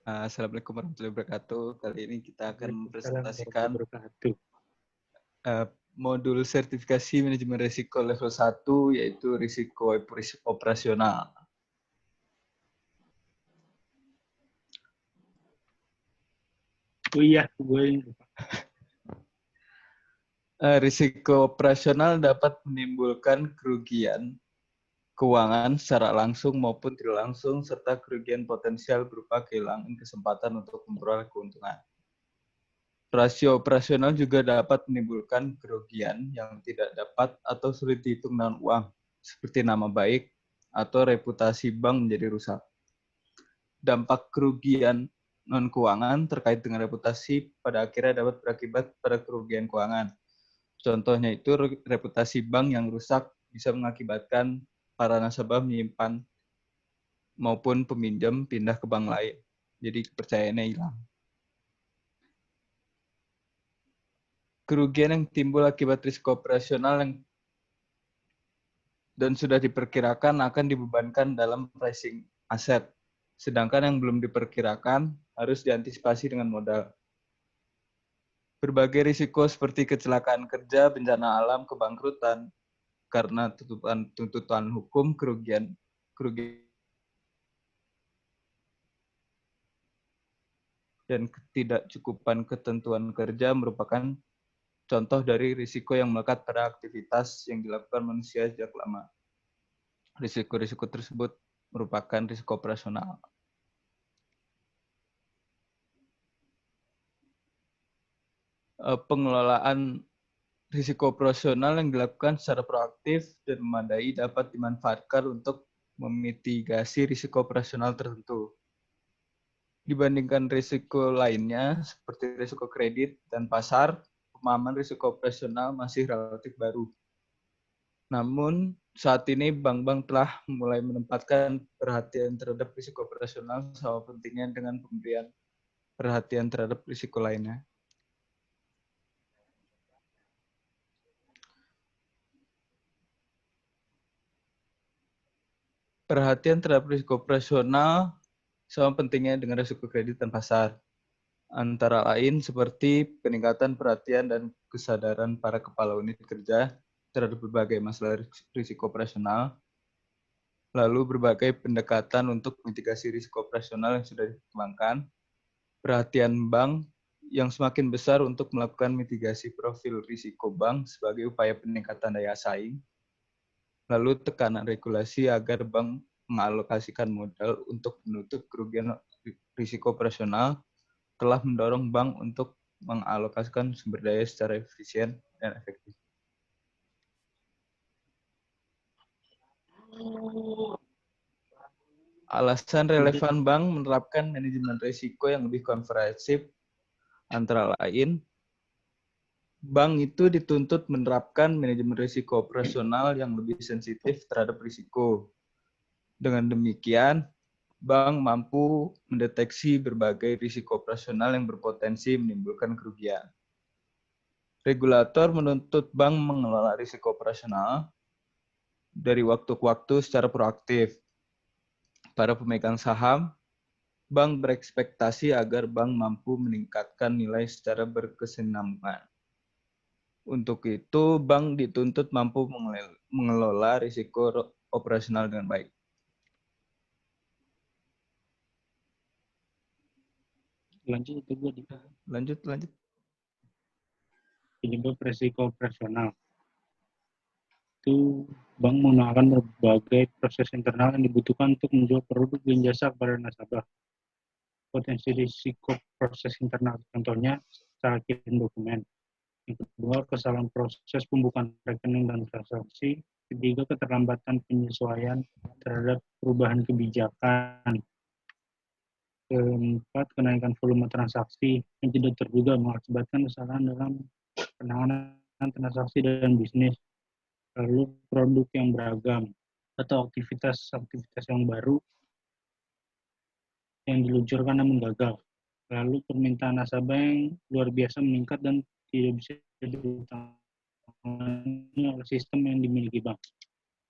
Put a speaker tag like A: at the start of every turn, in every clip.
A: Assalamualaikum warahmatullahi wabarakatuh. Kali ini kita akan
B: Waalaikumsalam
A: mempresentasikan
B: warahmatullahi wabarakatuh.
A: eh, modul sertifikasi manajemen risiko level 1, yaitu risiko operasional.
B: Oh iya, gue lupa.
A: Risiko operasional dapat menimbulkan kerugian keuangan secara langsung maupun tidak langsung, serta kerugian potensial berupa kehilangan kesempatan untuk memperoleh keuntungan. Rasio operasional juga dapat menimbulkan kerugian yang tidak dapat atau sulit dihitung dengan uang, seperti nama baik atau reputasi bank menjadi rusak. Dampak kerugian non-keuangan terkait dengan reputasi pada akhirnya dapat berakibat pada kerugian keuangan. Contohnya itu reputasi bank yang rusak bisa mengakibatkan para nasabah menyimpan maupun peminjam pindah ke bank lain. Jadi kepercayaannya hilang. Kerugian yang timbul akibat risiko operasional dan sudah diperkirakan akan dibebankan dalam pricing aset. Sedangkan yang belum diperkirakan harus diantisipasi dengan modal. Berbagai risiko seperti kecelakaan kerja, bencana alam, kebangkrutan, karena tuntutan hukum, kerugian dan ketidakcukupan ketentuan kerja merupakan contoh dari risiko yang melekat pada aktivitas yang dilakukan manusia sejak lama. Risiko-risiko tersebut merupakan risiko operasional. Pengelolaan risiko operasional yang dilakukan secara proaktif dan memadai dapat dimanfaatkan untuk memitigasi risiko operasional tertentu. Dibandingkan risiko lainnya, seperti risiko kredit dan pasar, pemahaman risiko operasional masih relatif baru. Namun, saat ini bank-bank telah mulai menempatkan perhatian terhadap risiko operasional sama pentingnya dengan pemberian perhatian terhadap risiko lainnya. Perhatian terhadap risiko operasional sama pentingnya dengan risiko kredit dan pasar. Antara lain seperti peningkatan perhatian dan kesadaran para kepala unit kerja terhadap berbagai masalah risiko operasional, lalu berbagai pendekatan untuk mitigasi risiko operasional yang sudah dikembangkan, perhatian bank yang semakin besar untuk melakukan mitigasi profil risiko bank sebagai upaya peningkatan daya saing, lalu tekanan regulasi agar bank mengalokasikan modal untuk menutup kerugian risiko operasional telah mendorong bank untuk mengalokasikan sumber daya secara efisien dan efektif. Alasan relevan bank menerapkan manajemen risiko yang lebih komprehensif antara lain, bank itu dituntut menerapkan manajemen risiko operasional yang lebih sensitif terhadap risiko. Dengan demikian, bank mampu mendeteksi berbagai risiko operasional yang berpotensi menimbulkan kerugian. Regulator menuntut bank mengelola risiko operasional dari waktu ke waktu secara proaktif. Para pemegang saham, bank berekspektasi agar bank mampu meningkatkan nilai secara berkesinambungan. Untuk itu, bank dituntut mampu mengelola risiko operasional dengan baik.
B: Lanjut itu gue di
A: Lanjut.
B: penyebab resiko operasional. Itu bank menggunakan berbagai proses internal yang dibutuhkan untuk menjual produk dan jasa kepada nasabah. Potensi risiko proses internal, contohnya salah kirim dokumen. Yang kedua, kesalahan proses pembukaan rekening dan transaksi. Ketiga, keterlambatan penyesuaian terhadap perubahan kebijakan. Keempat, kenaikan volume transaksi yang tidak terduga mengakibatkan kesalahan dalam penanganan transaksi dan bisnis. Lalu produk yang beragam atau aktivitas yang baru yang diluncurkan namun gagal. Lalu permintaan nasabah yang luar biasa meningkat dan tidak bisa ditangani oleh sistem yang dimiliki bank.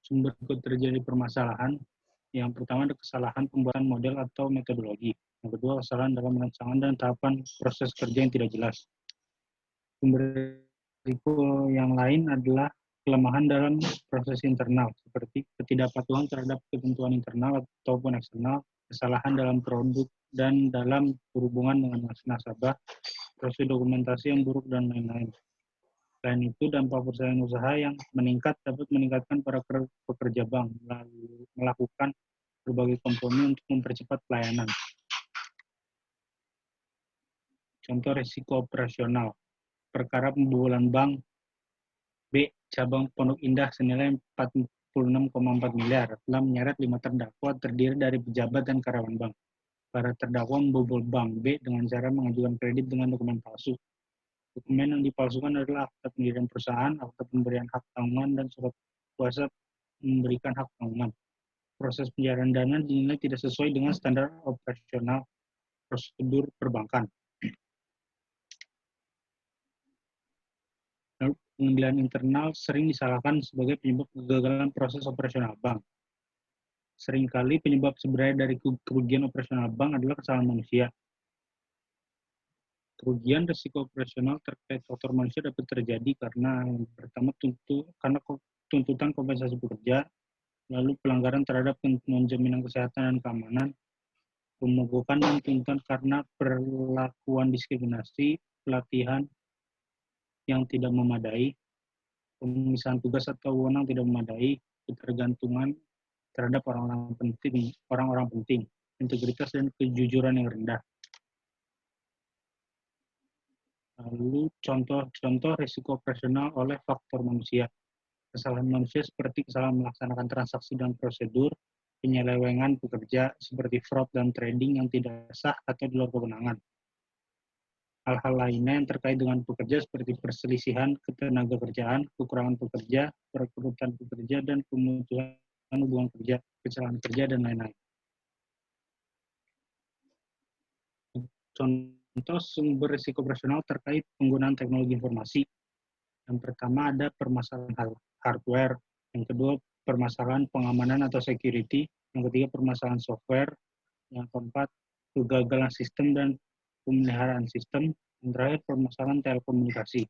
B: Sumber terjadi permasalahan, yang pertama ada kesalahan pembuatan model atau metodologi. Yang kedua, kesalahan dalam rancangan dan tahapan proses kerja yang tidak jelas. Sumber risiko yang lain adalah kelemahan dalam proses internal, seperti ketidakpatuhan terhadap ketentuan internal ataupun eksternal, kesalahan dalam produk dan dalam berhubungan dengan nasabah, proses dokumentasi yang buruk, dan lain-lain. Selain itu, dampak persaingan usaha yang meningkat dapat meningkatkan para pekerja bank melalui melakukan berbagai kompromi untuk mempercepat pelayanan. Contoh risiko operasional. Perkara pembobolan bank B cabang Pondok Indah senilai 46,4 miliar telah menyeret 5 terdakwa terdiri dari pejabat dan karyawan bank. Para terdakwa membobol bank B dengan cara mengajukan kredit dengan dokumen palsu. Dokumen yang dipalsukan adalah akta pendirian perusahaan, akta pemberian hak tanggungan, dan surat kuasa memberikan hak tanggungan. Proses pencairan dana dinilai tidak sesuai dengan standar operasional prosedur perbankan. Lalu, pengendalian internal sering disalahkan sebagai penyebab kegagalan proses operasional bank. Seringkali penyebab sebenarnya dari kerugian operasional bank adalah kesalahan manusia. Kerugian risiko operasional terkait faktor manusia dapat terjadi karena yang pertama karena tuntutan kompensasi pekerja, lalu pelanggaran terhadap ketentuan jaminan kesehatan dan keamanan, pemogokan dan tuntutan karena perlakuan diskriminasi, pelatihan yang tidak memadai, pemisahan tugas atau wewenang tidak memadai, ketergantungan terhadap orang-orang penting, integritas dan kejujuran yang rendah. Lalu contoh risiko operasional oleh faktor manusia. Kesalahan manusia seperti kesalahan melaksanakan transaksi dan prosedur, penyelewengan pekerja seperti fraud dan trading yang tidak sah atau di luar kewenangan. Hal-hal lainnya yang terkait dengan pekerja seperti perselisihan ketenagakerjaan, kekurangan pekerja, perekrutan pekerja, dan pemutusan hubungan kerja, kecelakaan kerja, dan lain-lain. Contoh sumber risiko operasional terkait penggunaan teknologi informasi. Yang pertama ada permasalahan hardware, yang kedua permasalahan pengamanan atau security, yang ketiga permasalahan software, yang keempat kegagalan sistem dan pemeliharaan sistem, yang terakhir permasalahan telekomunikasi.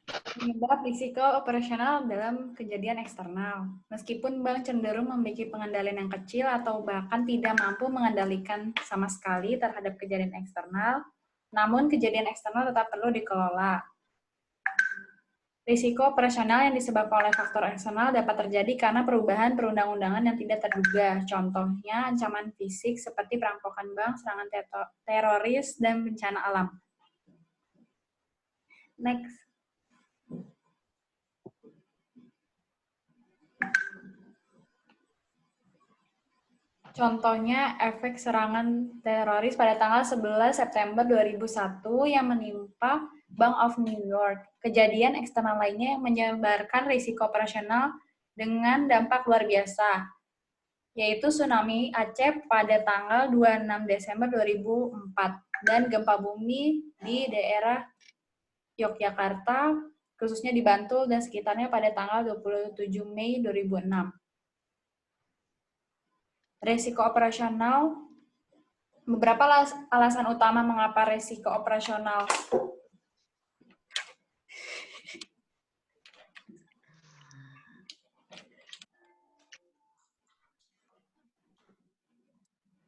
C: Penyebab risiko operasional dalam kejadian eksternal. Meskipun bank cenderung memiliki pengendalian yang kecil atau bahkan tidak mampu mengendalikan sama sekali terhadap kejadian eksternal, namun kejadian eksternal tetap perlu dikelola. Risiko operasional yang disebabkan oleh faktor eksternal dapat terjadi karena perubahan perundang-undangan yang tidak terduga. Contohnya ancaman fisik seperti perampokan bank, serangan teroris, dan bencana alam. Next. Contohnya efek serangan teroris pada tanggal 11 September 2001 yang menimpa Bank of New York. Kejadian eksternal lainnya yang menyebarkan risiko operasional dengan dampak luar biasa, yaitu tsunami Aceh pada tanggal 26 Desember 2004 dan gempa bumi di daerah Yogyakarta, khususnya di Bantul dan sekitarnya pada tanggal 27 Mei 2006. Risiko operasional, beberapa alasan utama mengapa risiko operasional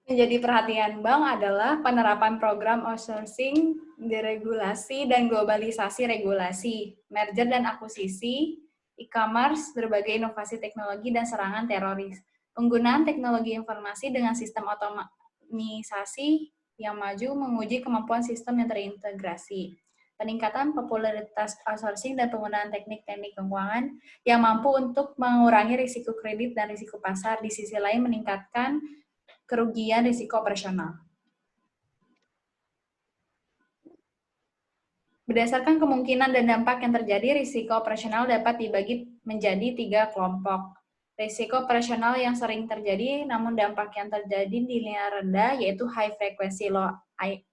C: menjadi perhatian bank adalah penerapan program outsourcing, deregulasi, dan globalisasi regulasi, merger dan akuisisi, e-commerce, berbagai inovasi teknologi, dan serangan teroris. Penggunaan teknologi informasi dengan sistem otomatisasi yang maju menguji kemampuan sistem yang terintegrasi. Peningkatan popularitas outsourcing dan penggunaan teknik-teknik keuangan yang mampu untuk mengurangi risiko kredit dan risiko pasar, di sisi lain meningkatkan kerugian risiko operasional. Berdasarkan kemungkinan dan dampak yang terjadi, risiko operasional dapat dibagi menjadi 3 kelompok. Risiko operasional yang sering terjadi namun dampak yang terjadi nilainya rendah, yaitu high frequency low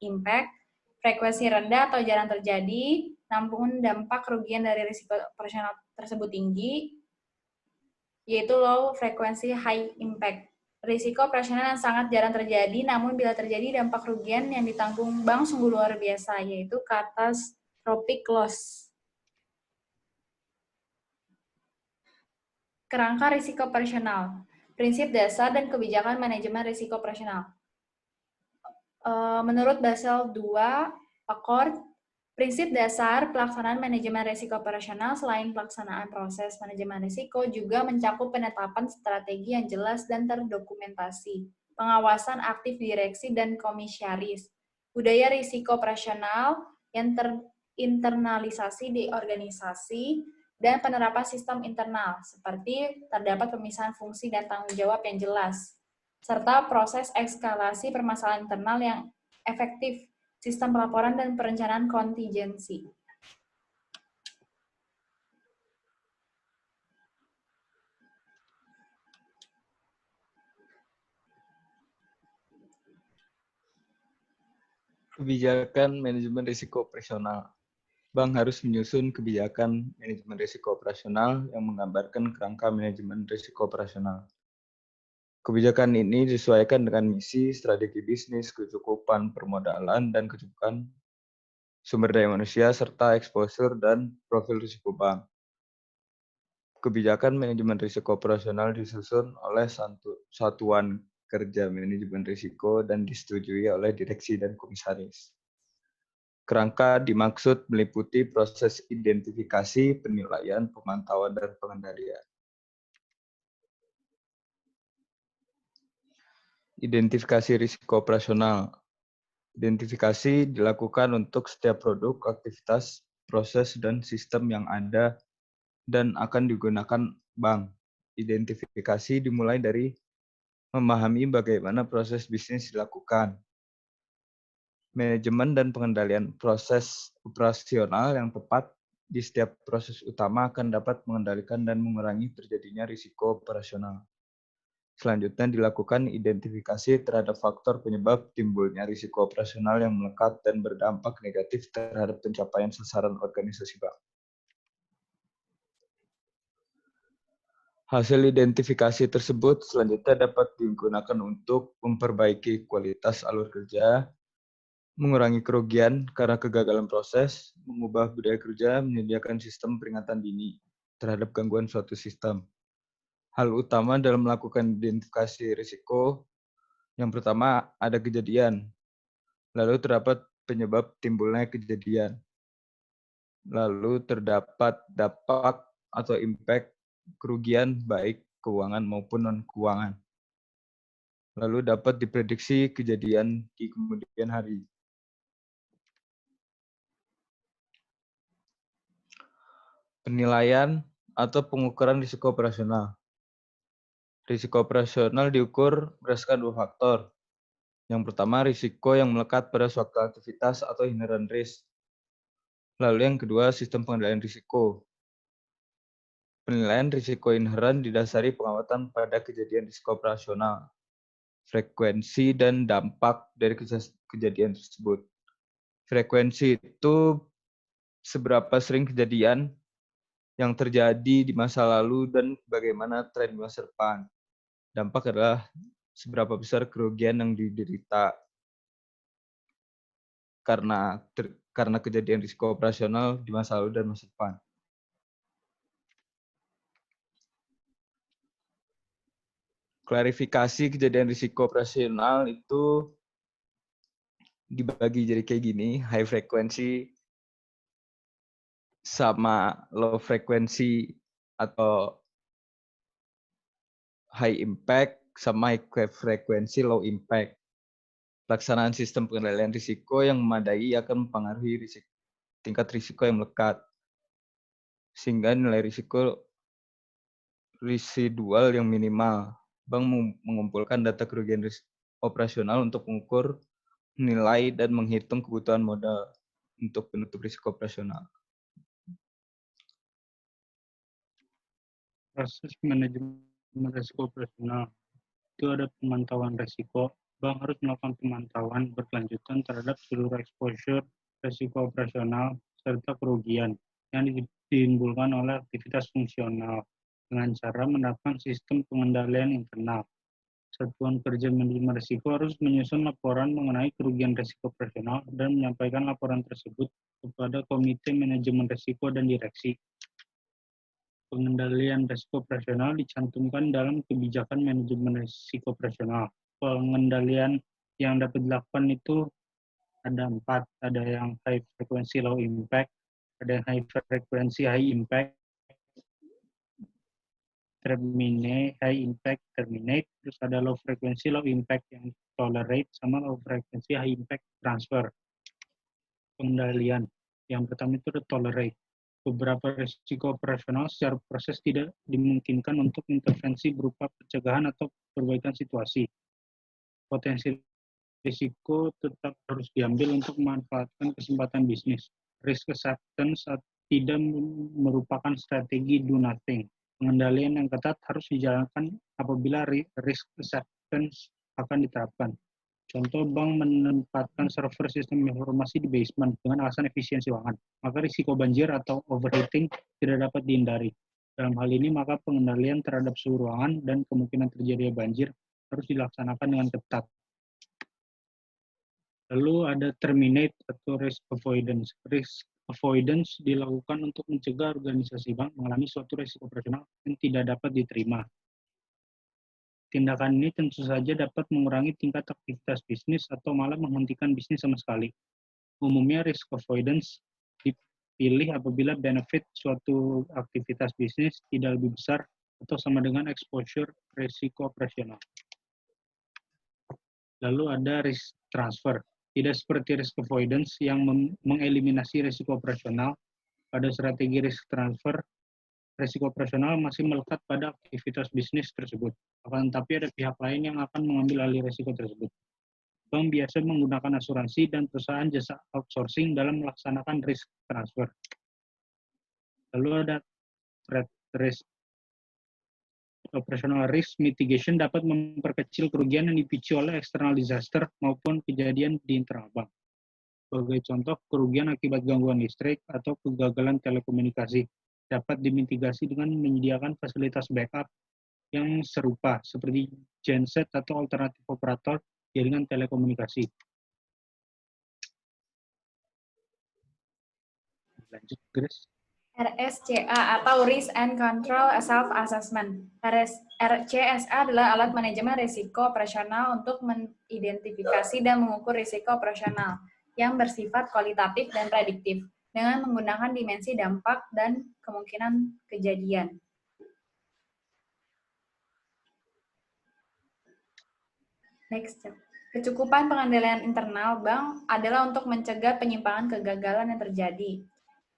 C: impact. Frekuensi rendah atau jarang terjadi, namun dampak kerugian dari risiko operasional tersebut tinggi. yaitu low frequency high impact. Risiko operasional yang sangat jarang terjadi, namun bila terjadi dampak kerugian yang ditanggung bank sungguh luar biasa, yaitu catastrophic loss. Kerangka risiko operasional, prinsip dasar dan kebijakan manajemen risiko operasional. Menurut Basel II Accord, prinsip dasar pelaksanaan manajemen risiko operasional selain pelaksanaan proses manajemen risiko juga mencakup penetapan strategi yang jelas dan terdokumentasi, pengawasan aktif direksi dan komisaris, budaya risiko operasional yang terinternalisasi di organisasi, dan penerapan sistem internal, seperti terdapat pemisahan fungsi dan tanggung jawab yang jelas, serta proses eskalasi permasalahan internal yang efektif, sistem pelaporan dan perencanaan kontingensi.
A: Kebijakan manajemen risiko operasional. Bank harus menyusun kebijakan manajemen risiko operasional yang menggambarkan kerangka manajemen risiko operasional. Kebijakan ini disesuaikan dengan misi, strategi bisnis, kecukupan permodalan, dan kecukupan sumber daya manusia, serta exposure dan profil risiko bank. Kebijakan manajemen risiko operasional disusun oleh satuan kerja manajemen risiko dan disetujui oleh direksi dan komisaris. Kerangka dimaksud meliputi proses identifikasi, penilaian, pemantauan, dan pengendalian. Identifikasi risiko operasional. Identifikasi dilakukan untuk setiap produk, aktivitas, proses, dan sistem yang ada dan akan digunakan bank. Identifikasi dimulai dari memahami bagaimana proses bisnis dilakukan. Manajemen dan pengendalian proses operasional yang tepat di setiap proses utama akan dapat mengendalikan dan mengurangi terjadinya risiko operasional. Selanjutnya dilakukan identifikasi terhadap faktor penyebab timbulnya risiko operasional yang melekat dan berdampak negatif terhadap pencapaian sasaran organisasi bank. Hasil identifikasi tersebut selanjutnya dapat digunakan untuk memperbaiki kualitas alur kerja, mengurangi kerugian karena kegagalan proses, mengubah budaya kerja, menyediakan sistem peringatan dini terhadap gangguan suatu sistem. Hal utama dalam melakukan identifikasi risiko, yang pertama ada kejadian, lalu terdapat penyebab timbulnya kejadian, lalu terdapat dampak atau impact kerugian baik keuangan maupun non-keuangan, lalu dapat diprediksi kejadian di kemudian hari. Penilaian atau pengukuran risiko operasional. Risiko operasional diukur berdasarkan dua faktor. Yang pertama, risiko yang melekat pada suatu aktivitas atau inherent risk. Lalu yang kedua, sistem pengendalian risiko. Penilaian risiko inherent didasari pengamatan pada kejadian risiko operasional, frekuensi dan dampak dari kejadian tersebut. Frekuensi itu seberapa sering kejadian yang terjadi di masa lalu dan bagaimana tren di masa depan. Dampak adalah seberapa besar kerugian yang diderita karena kejadian risiko operasional di masa lalu dan masa depan. Klarifikasi kejadian risiko operasional itu dibagi jadi kayak gini, high frequency sama low frequency atau high impact sama high frequency low impact. Pelaksanaan sistem pengendalian risiko yang memadai akan mempengaruhi tingkat risiko yang melekat, sehingga nilai risiko residual yang minimal. Bank mengumpulkan data kerugian operasional untuk mengukur, menilai, dan menghitung kebutuhan modal untuk penutup risiko operasional.
B: Proses manajemen risiko operasional itu ada pemantauan risiko. Bank harus melakukan pemantauan berkelanjutan terhadap seluruh exposure risiko operasional serta kerugian yang ditimbulkan oleh aktivitas fungsional. dengan cara menerapkan sistem pengendalian internal. Satuan Kerja Manajemen Risiko harus menyusun laporan mengenai kerugian risiko operasional dan menyampaikan laporan tersebut kepada Komite Manajemen Risiko dan Direksi. Pengendalian risiko operasional dicantumkan dalam kebijakan manajemen risiko operasional. Pengendalian yang dapat dilakukan itu ada 4, ada yang high frequency low impact, ada yang high frequency high impact, terminate, high impact terminate, terus ada low frequency low impact yang tolerate, sama low frequency high impact transfer. Pengendalian yang pertama itu ada tolerate. Beberapa risiko operasional secara proses tidak dimungkinkan untuk intervensi berupa pencegahan atau perbaikan situasi. Potensi risiko tetap harus diambil untuk memanfaatkan kesempatan bisnis. Risk acceptance tidak merupakan strategi do nothing. Pengendalian yang ketat harus dijalankan apabila risk acceptance akan diterapkan. Contoh, bank menempatkan server sistem informasi di basement dengan alasan efisiensi keuangan. Maka risiko banjir atau overheating tidak dapat dihindari. Dalam hal ini, maka pengendalian terhadap suhu ruangan dan kemungkinan terjadinya banjir harus dilaksanakan dengan ketat. Lalu ada terminate atau risk avoidance. Risk avoidance dilakukan untuk mencegah organisasi bank mengalami suatu risiko operasional yang tidak dapat diterima. Tindakan ini tentu saja dapat mengurangi tingkat aktivitas bisnis atau malah menghentikan bisnis sama sekali. Umumnya risk avoidance dipilih apabila benefit suatu aktivitas bisnis tidak lebih besar atau sama dengan exposure risiko operasional. Lalu ada risk transfer. Tidak seperti risk avoidance yang mengeliminasi risiko operasional, pada strategi risk transfer, risiko operasional masih melekat pada aktivitas bisnis tersebut. Akan tetapi ada pihak lain yang akan mengambil alih risiko tersebut. Bank biasa menggunakan asuransi dan perusahaan jasa outsourcing dalam melaksanakan risk transfer. Lalu ada threat risk. Operational risk mitigation dapat memperkecil kerugian yang dipicu oleh external disaster maupun kejadian di internal bank. Sebagai contoh, kerugian akibat gangguan listrik atau kegagalan telekomunikasi dapat dimitigasi dengan menyediakan fasilitas backup yang serupa seperti genset atau alternatif operator jaringan telekomunikasi. Lanjut, Grace.
C: RSCA atau Risk and Control Self-Assessment. RCSA adalah alat manajemen risiko operasional untuk mengidentifikasi dan mengukur risiko operasional yang bersifat kualitatif dan prediktif dengan menggunakan dimensi dampak dan kemungkinan kejadian. Next. Kecukupan pengendalian internal bank adalah untuk mencegah penyimpangan kegagalan yang terjadi.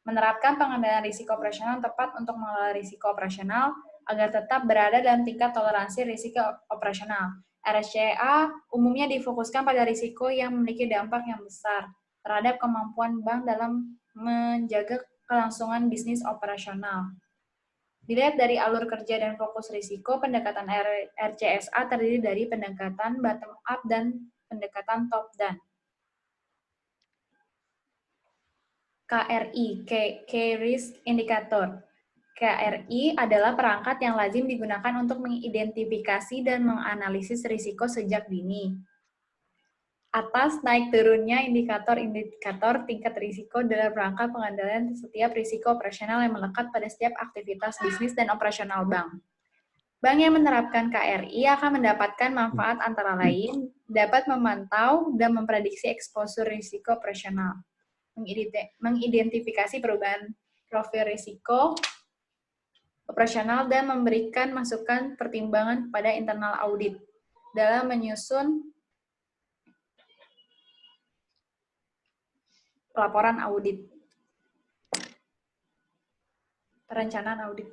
C: Menerapkan pengendalian risiko operasional tepat untuk mengelola risiko operasional agar tetap berada dalam tingkat toleransi risiko operasional. RSCA umumnya difokuskan pada risiko yang memiliki dampak yang besar terhadap kemampuan bank dalam menjaga kelangsungan bisnis operasional. Dilihat dari alur kerja dan fokus risiko, pendekatan RCSA terdiri dari pendekatan bottom up dan pendekatan top down. KRI, Key Risk Indicator. KRI adalah perangkat yang lazim digunakan untuk mengidentifikasi dan menganalisis risiko sejak dini. Atas naik turunnya indikator-indikator tingkat risiko dalam rangka pengendalian setiap risiko operasional yang melekat pada setiap aktivitas bisnis dan operasional bank. Bank yang menerapkan KRI akan mendapatkan manfaat antara lain dapat memantau dan memprediksi exposure risiko operasional, mengidentifikasi perubahan profil risiko operasional dan memberikan masukan pertimbangan kepada internal audit dalam menyusun laporan audit. Perencanaan audit.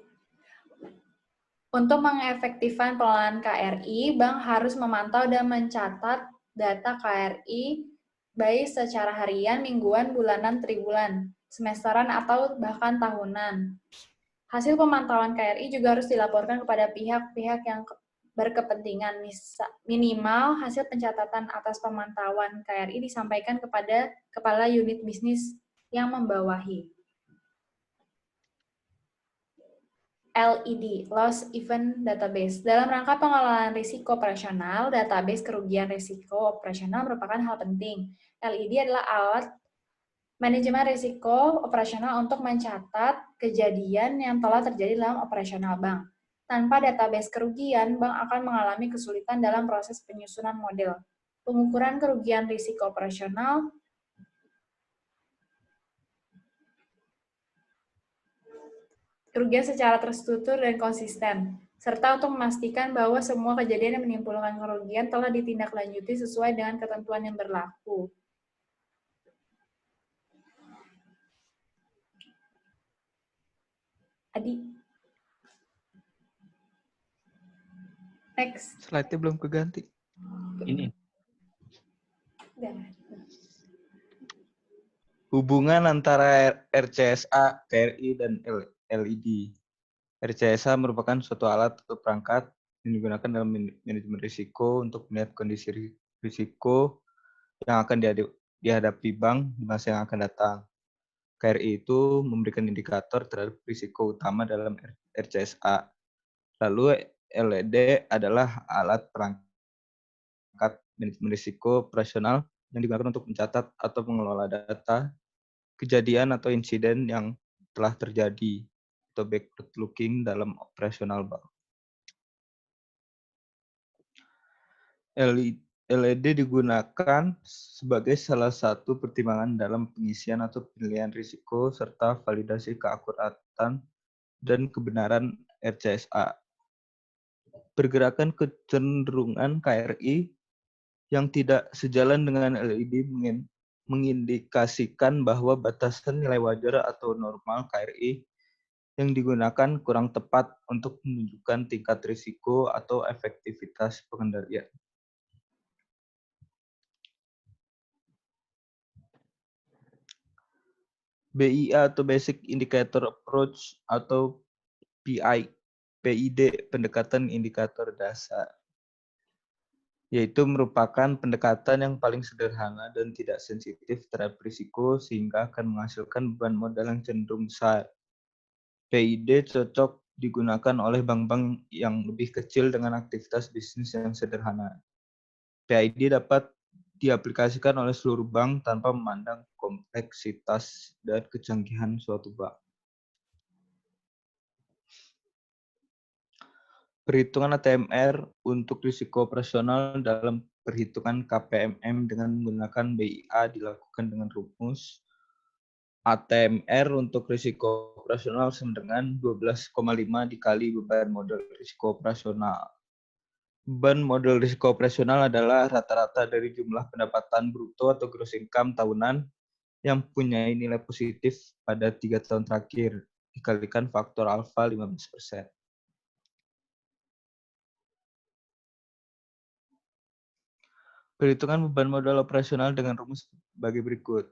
C: Untuk mengefektifkan pengelolaan KRI, bank harus memantau dan mencatat data KRI baik secara harian, mingguan, bulanan, tribulan, semesteran, atau bahkan tahunan. Hasil pemantauan KRI juga harus dilaporkan kepada pihak-pihak yang berkepentingan. Minimal hasil pencatatan atas pemantauan KRI disampaikan kepada kepala unit bisnis yang membawahi. LED, Loss Event Database. Dalam rangka pengelolaan risiko operasional, database kerugian risiko operasional merupakan hal penting. LED adalah alat manajemen risiko operasional untuk mencatat kejadian yang telah terjadi dalam operasional bank. Tanpa database kerugian, bank akan mengalami kesulitan dalam proses penyusunan model. Pengukuran kerugian risiko operasional kerugian secara terstruktur dan konsisten, serta untuk memastikan bahwa semua kejadian yang menimbulkan kerugian telah ditindaklanjuti sesuai dengan ketentuan yang berlaku. Adi. Next.
A: Slide-nya belum keganti.
B: Ini.
A: Hubungan antara RCSA, KRI, dan LED. RCSA merupakan suatu alat atau perangkat yang digunakan dalam manajemen risiko untuk melihat kondisi risiko yang akan dihadapi bank di masa yang akan datang. KRI itu memberikan indikator terhadap risiko utama dalam RCSA. Lalu LED adalah alat perangkat manajemen risiko operasional yang digunakan untuk mencatat atau mengelola data kejadian atau insiden yang telah terjadi atau backward looking dalam operasional bank. LED digunakan sebagai salah satu pertimbangan dalam pengisian atau penilaian risiko serta validasi keakuratan dan kebenaran RCSA. Pergerakan kecenderungan KRI yang tidak sejalan dengan LED mengindikasikan bahwa batasan nilai wajar atau normal KRI yang digunakan kurang tepat untuk menunjukkan tingkat risiko atau efektivitas pengendalian. BIA atau Basic Indicator Approach atau PID, pendekatan indikator dasar, yaitu merupakan pendekatan yang paling sederhana dan tidak sensitif terhadap risiko sehingga akan menghasilkan beban modal yang cenderung besar. PID cocok digunakan oleh bank-bank yang lebih kecil dengan aktivitas bisnis yang sederhana. PID dapat diaplikasikan oleh seluruh bank tanpa memandang kompleksitas dan kecanggihan suatu bank. Perhitungan ATMR untuk risiko operasional dalam perhitungan KPMM dengan menggunakan BIA dilakukan dengan rumus ATMR untuk risiko operasional sama dengan 12,5 dikali beban model risiko operasional. Beban model risiko operasional adalah rata-rata dari jumlah pendapatan bruto atau gross income tahunan yang punya nilai positif pada 3 tahun terakhir, dikalikan faktor alfa 15%. Perhitungan beban modal operasional dengan rumus sebagai berikut.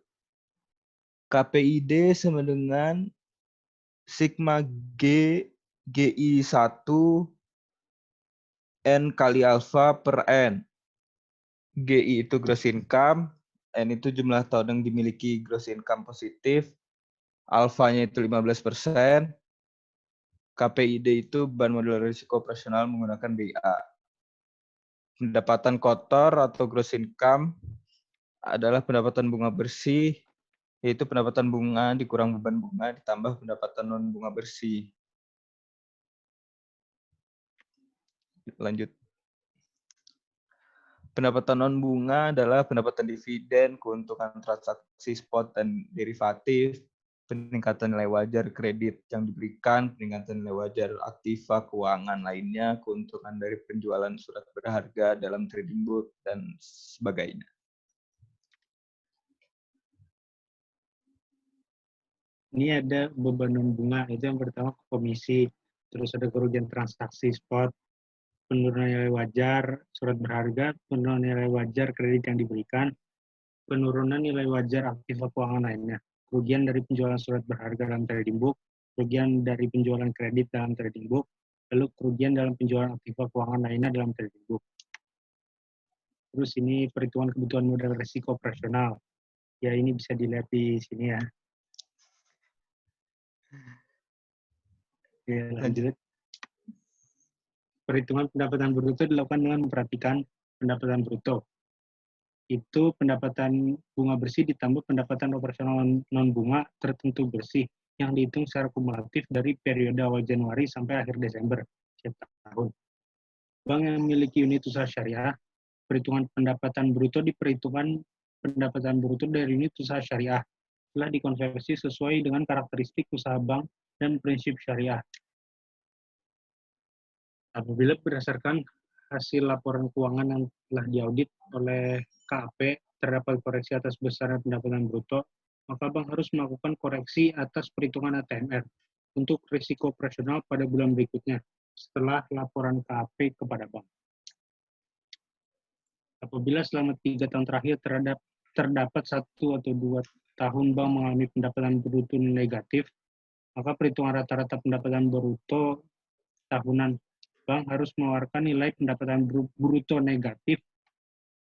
A: KPID sama dengan sigma GI 1 N kali alfa per N. GI itu gross income, N itu jumlah tahun yang dimiliki gross income positif, alfanya itu 15%, KPID itu beban modal risiko operasional menggunakan BIA. Pendapatan kotor atau gross income adalah pendapatan bunga bersih, yaitu pendapatan bunga dikurang beban bunga ditambah pendapatan non-bunga bersih. Lanjut. Pendapatan non-bunga adalah pendapatan dividen, keuntungan transaksi spot dan derivatif, peningkatan nilai wajar kredit yang diberikan, peningkatan nilai wajar aktiva keuangan lainnya, keuntungan dari penjualan surat berharga dalam trading book, dan sebagainya.
B: Ini ada beban non-bunga, itu yang pertama komisi, terus ada kerugian transaksi spot, penurunan nilai wajar surat berharga, penurunan nilai wajar kredit yang diberikan, penurunan nilai wajar aktiva keuangan lainnya, kerugian dari penjualan surat berharga dalam trading book, kerugian dari penjualan kredit dalam trading book, lalu kerugian dalam penjualan aktiva keuangan lainnya dalam trading book. Terus ini perhitungan kebutuhan modal risiko operasional. Ya ini bisa dilihat di sini ya. Ya, lanjut. Perhitungan pendapatan bruto dilakukan dengan memperhatikan pendapatan bruto. Itu pendapatan bunga bersih ditambah pendapatan operasional non-bunga tertentu bersih yang dihitung secara kumulatif dari periode awal Januari sampai akhir Desember setiap tahun. Bank yang memiliki unit usaha syariah, perhitungan pendapatan bruto diperhitungkan pendapatan bruto dari unit usaha syariah telah dikonversi sesuai dengan karakteristik usaha bank dan prinsip syariah. Apabila berdasarkan hasil laporan keuangan yang telah diaudit oleh KAP terdapat koreksi atas besaran pendapatan bruto, maka bank harus melakukan koreksi atas perhitungan ATMR untuk risiko operasional pada bulan berikutnya setelah laporan KAP kepada bank. Apabila selama 3 tahun terakhir terdapat 1 atau 2 tahun bank mengalami pendapatan bruto negatif, maka perhitungan rata-rata pendapatan bruto tahunan bank harus mengeluarkan nilai pendapatan bruto negatif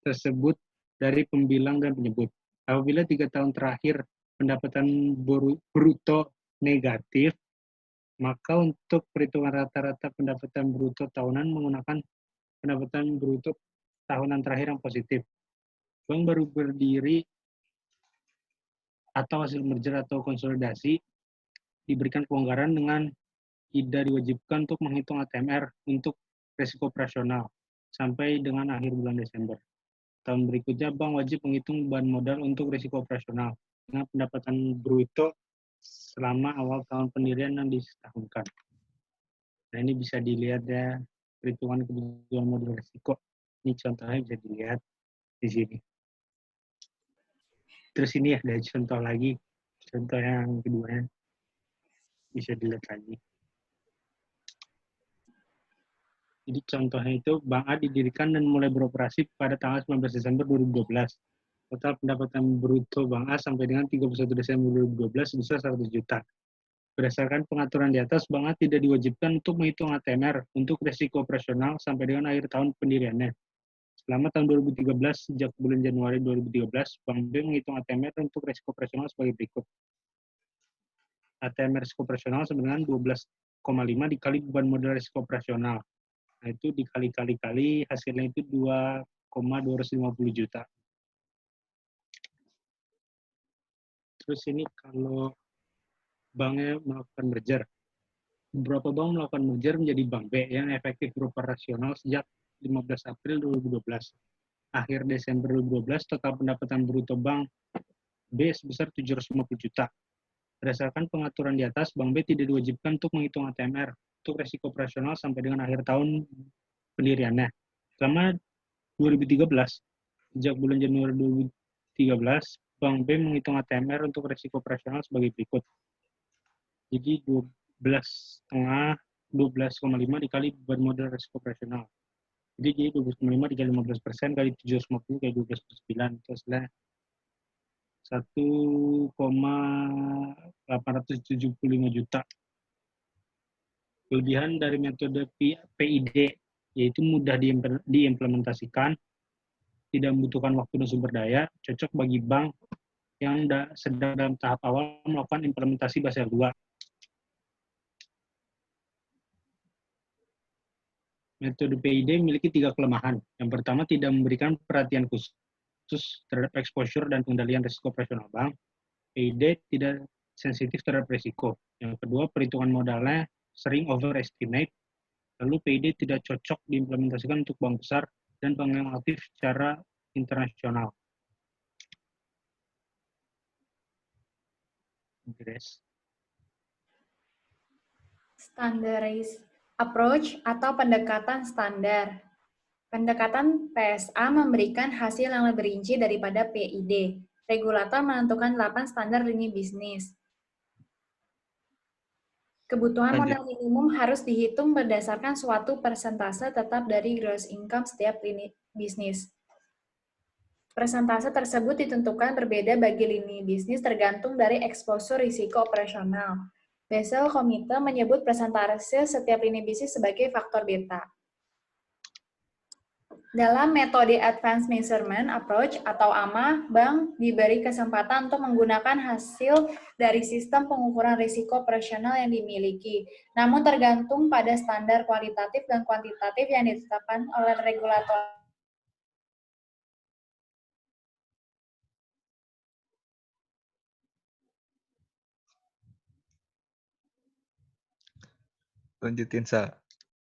B: tersebut dari pembilang dan penyebut. Apabila 3 tahun terakhir pendapatan bruto negatif, maka untuk perhitungan rata-rata pendapatan bruto tahunan menggunakan pendapatan bruto tahunan terakhir yang positif. Bank baru berdiri atau hasil merger atau konsolidasi diberikan kelonggaran dengan tidak diwajibkan untuk menghitung ATMR untuk risiko operasional sampai dengan akhir bulan Desember. Tahun berikutnya, bank wajib menghitung beban modal untuk risiko operasional dengan pendapatan bruto selama awal tahun pendirian yang disetahunkan. Nah, ini bisa dilihat ya, perhitungan kebutuhan modal risiko. Ini contohnya bisa dilihat di sini. Terus ini ada contoh lagi, contoh yang kedua bisa dilihat lagi. Jadi contohnya itu Bank A didirikan dan mulai beroperasi pada tanggal 19 Desember 2012. Total pendapatan bruto Bank A sampai dengan 31 Desember 2012 sebesar 100 juta. Berdasarkan pengaturan di atas, Bank A tidak diwajibkan untuk menghitung ATMR untuk risiko operasional sampai dengan akhir tahun pendiriannya. Selama tahun 2013, sejak bulan Januari 2013, Bank B menghitung ATMR untuk risiko operasional sebagai berikut. ATMR risiko operasional sama dengan 12,5 dikali beban modal risiko operasional. Nah, itu dikali-kali hasilnya itu 2,250 juta. Terus ini kalau banknya melakukan merger. Beberapa bank melakukan merger menjadi Bank B yang efektif beroperasional sejak 15 April 2012. Akhir Desember 2012, total pendapatan bruto Bank B sebesar 750 juta. Berdasarkan pengaturan di atas, Bank B tidak diwajibkan untuk menghitung ATMR untuk risiko operasional sampai dengan akhir tahun pendiriannya. Selama 2013, sejak bulan Januari 2013, Bank B menghitung ATMR untuk risiko operasional sebagai berikut. Jadi 12,5 dikali beban modal risiko operasional. Jadi 12,5 dikali 15% kali 750 kali 12,9 itu hasilnya 1,875 juta. Kelebihan dari metode PID yaitu mudah diimplementasikan, tidak membutuhkan waktu dan sumber daya, cocok bagi bank yang sedang dalam tahap awal melakukan implementasi Basel II. Metode PID memiliki 3 kelemahan. Yang pertama, tidak memberikan perhatian khusus terhadap exposure dan pengendalian risiko operasional bank. PID tidak sensitif terhadap risiko. Yang kedua, perhitungan modalnya sering overestimate. Lalu PID tidak cocok diimplementasikan untuk bank besar dan bank yang aktif secara internasional.
C: Standardized approach atau pendekatan standar. Pendekatan PSA memberikan hasil yang lebih rinci daripada PID. Regulator menentukan 8 standar lini bisnis. Kebutuhan modal minimum harus dihitung berdasarkan suatu persentase tetap dari gross income setiap lini bisnis. Persentase tersebut ditentukan berbeda bagi lini bisnis tergantung dari exposure risiko operasional. Basel Committee menyebut persentase setiap lini bisnis sebagai faktor beta. Dalam metode Advanced Measurement Approach atau AMA, bank diberi kesempatan untuk menggunakan hasil dari sistem pengukuran risiko operasional yang dimiliki, namun tergantung pada standar kualitatif dan kuantitatif yang ditetapkan oleh regulator.
A: Lanjutin, Sa.